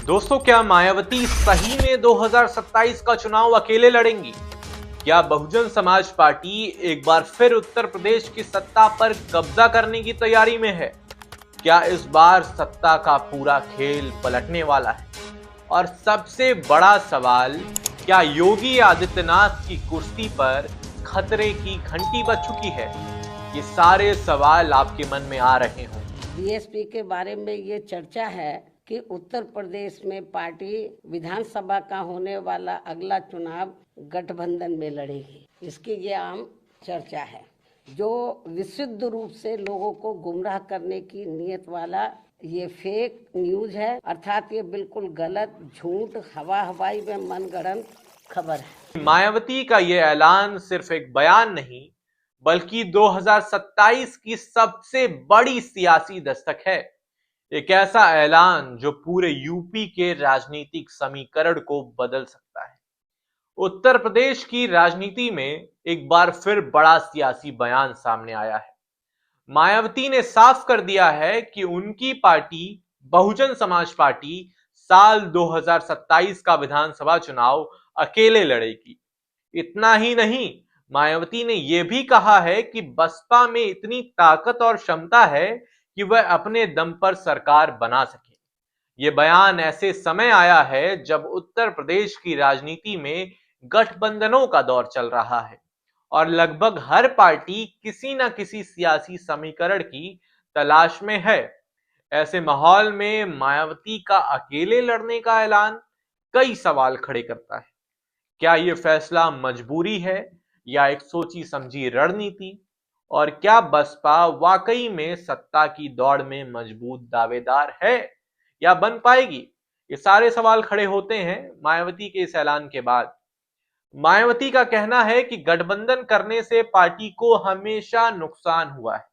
दोस्तों, क्या मायावती सही में 2027 का चुनाव अकेले लड़ेंगी? क्या बहुजन समाज पार्टी एक बार फिर उत्तर प्रदेश की सत्ता पर कब्जा करने की तैयारी में है? क्या इस बार सत्ता का पूरा खेल पलटने वाला है? और सबसे बड़ा सवाल, क्या योगी आदित्यनाथ की कुर्सी पर खतरे की घंटी बज चुकी है? ये सारे सवाल आपके मन में आ रहे हों। बीएसपी के बारे में ये चर्चा है कि उत्तर प्रदेश में पार्टी विधानसभा का होने वाला अगला चुनाव गठबंधन में लड़ेगी। इसकी ये आम चर्चा है, जो विशुद्ध रूप से लोगों को गुमराह करने की नीयत वाला ये फेक न्यूज है। अर्थात ये बिल्कुल गलत, झूठ, हवाई में मनगढ़ंत खबर है। मायावती का ये ऐलान सिर्फ एक बयान नहीं, बल्कि 2027 की सबसे बड़ी सियासी दस्तक है। एक ऐसा ऐलान जो पूरे यूपी के राजनीतिक समीकरण को बदल सकता है। उत्तर प्रदेश की राजनीति में एक बार फिर बड़ा सियासी बयान सामने आया है। मायावती ने साफ कर दिया है कि उनकी पार्टी बहुजन समाज पार्टी साल 2027 का विधानसभा चुनाव अकेले लड़ेगी। इतना ही नहीं, मायावती ने यह भी कहा है कि बसपा में इतनी ताकत और क्षमता है कि वह अपने दम पर सरकार बना सके। यह बयान ऐसे समय आया है जब उत्तर प्रदेश की राजनीति में गठबंधनों का दौर चल रहा है और लगभग हर पार्टी किसी न किसी सियासी समीकरण की तलाश में है। ऐसे माहौल में मायावती का अकेले लड़ने का ऐलान कई सवाल खड़े करता है। क्या यह फैसला मजबूरी है या एक सोची समझी रणनीति? और क्या बसपा वाकई में सत्ता की दौड़ में मजबूत दावेदार है या बन पाएगी? ये सारे सवाल खड़े होते हैं मायावती के इस ऐलान के बाद। मायावती का कहना है कि गठबंधन करने से पार्टी को हमेशा नुकसान हुआ है।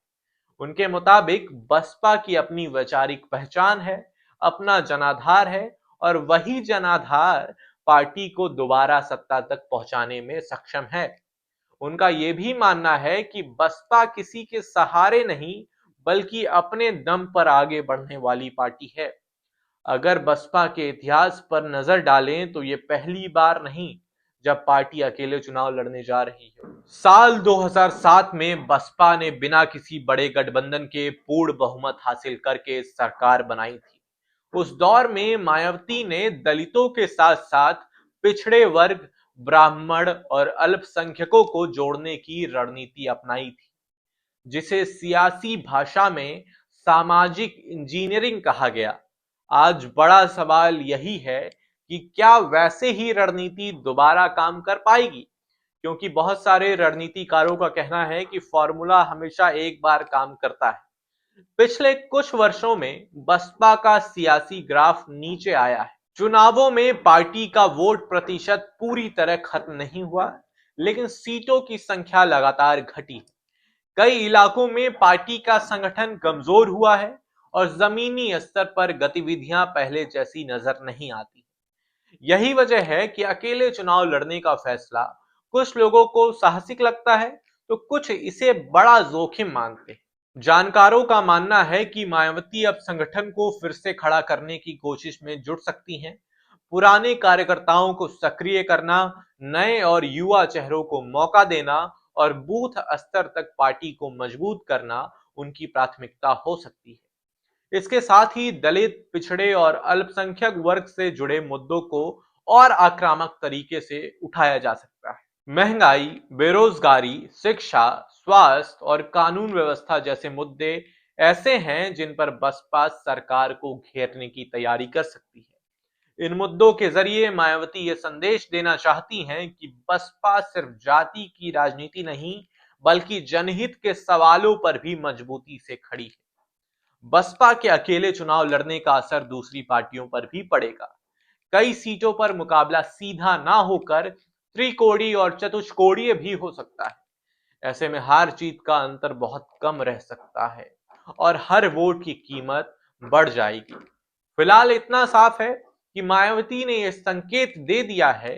उनके मुताबिक बसपा की अपनी वैचारिक पहचान है, अपना जनाधार है और वही जनाधार पार्टी को दोबारा सत्ता तक पहुंचाने में सक्षम है। उनका यह भी मानना है कि बसपा किसी के सहारे नहीं, बल्कि अपने दम पर आगे बढ़ने वाली पार्टी है। अगर बसपा के इतिहास पर नजर डालें तो ये पहली बार नहीं जब पार्टी अकेले चुनाव लड़ने जा रही है। साल 2007 में बसपा ने बिना किसी बड़े गठबंधन के पूर्ण बहुमत हासिल करके सरकार बनाई थी। उस दौर में मायावती ने दलितों के साथ साथ पिछड़े वर्ग, ब्राह्मण और अल्पसंख्यकों को जोड़ने की रणनीति अपनाई थी, जिसे सियासी भाषा में सामाजिक इंजीनियरिंग कहा गया। आज बड़ा सवाल यही है कि क्या वैसे ही रणनीति दोबारा काम कर पाएगी? क्योंकि बहुत सारे रणनीतिकारों का कहना है कि फॉर्मूला हमेशा एक बार काम करता है। पिछले कुछ वर्षों में बसपा का सियासी ग्राफ नीचे आया है। चुनावों में पार्टी का वोट प्रतिशत पूरी तरह खत्म नहीं हुआ, लेकिन सीटों की संख्या लगातार घटी है। कई इलाकों में पार्टी का संगठन कमजोर हुआ है और जमीनी स्तर पर गतिविधियां पहले जैसी नजर नहीं आती। यही वजह है कि अकेले चुनाव लड़ने का फैसला कुछ लोगों को साहसिक लगता है, तो कुछ इसे बड़ा जोखिम मानते हैं। जानकारों का मानना है कि मायावती अब संगठन को फिर से खड़ा करने की कोशिश में जुट सकती हैं। पुराने कार्यकर्ताओं को सक्रिय करना, नए और युवा चेहरों को मौका देना और बूथ स्तर तक पार्टी को मजबूत करना उनकी प्राथमिकता हो सकती है। इसके साथ ही दलित, पिछड़े और अल्पसंख्यक वर्ग से जुड़े मुद्दों को और आक्रामक तरीके से उठाया जा सकता है। महंगाई, बेरोजगारी, शिक्षा, स्वास्थ्य और कानून व्यवस्था जैसे मुद्दे ऐसे हैं जिन पर बसपा सरकार को घेरने की तैयारी कर सकती है। इन मुद्दों के जरिए मायावती ये संदेश देना चाहती हैं कि बसपा सिर्फ जाति की राजनीति नहीं, बल्कि जनहित के सवालों पर भी मजबूती से खड़ी है। बसपा के अकेले चुनाव लड़ने का असर दूसरी पार्टियों पर भी पड़ेगा। कई सीटों पर मुकाबला सीधा ना होकर त्रिकोणीय और चतुष्कोणीय भी हो सकता है। ऐसे में हार जीत का अंतर बहुत कम रह सकता है और हर वोट की कीमत बढ़ जाएगी। फिलहाल इतना साफ है कि मायावती ने यह संकेत दे दिया है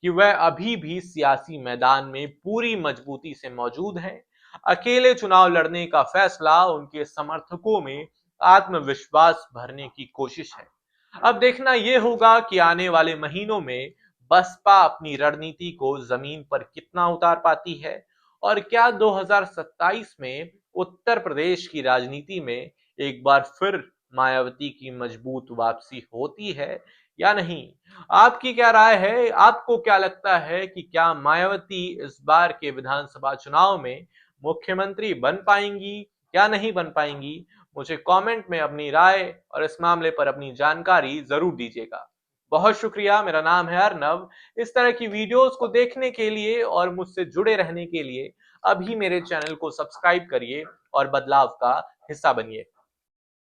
कि वह अभी भी सियासी मैदान में पूरी मजबूती से मौजूद हैं। अकेले चुनाव लड़ने का फैसला उनके समर्थकों में आत्मविश्वास भरने की कोशिश है। अब देखना यह होगा कि आने वाले महीनों में बसपा अपनी रणनीति को जमीन पर कितना उतार पाती है और क्या 2027 में उत्तर प्रदेश की राजनीति में एक बार फिर मायावती की मजबूत वापसी होती है या नहीं। आपकी क्या राय है? आपको क्या लगता है कि क्या मायावती इस बार के विधानसभा चुनाव में मुख्यमंत्री बन पाएंगी या नहीं बन पाएंगी? मुझे कमेंट में अपनी राय और इस मामले पर अपनी जानकारी जरूर दीजिएगा। बहुत शुक्रिया। मेरा नाम है अर्नव। इस तरह की वीडियोस को देखने के लिए और मुझसे जुड़े रहने के लिए अभी मेरे चैनल को सब्सक्राइब करिए और बदलाव का हिस्सा बनिए।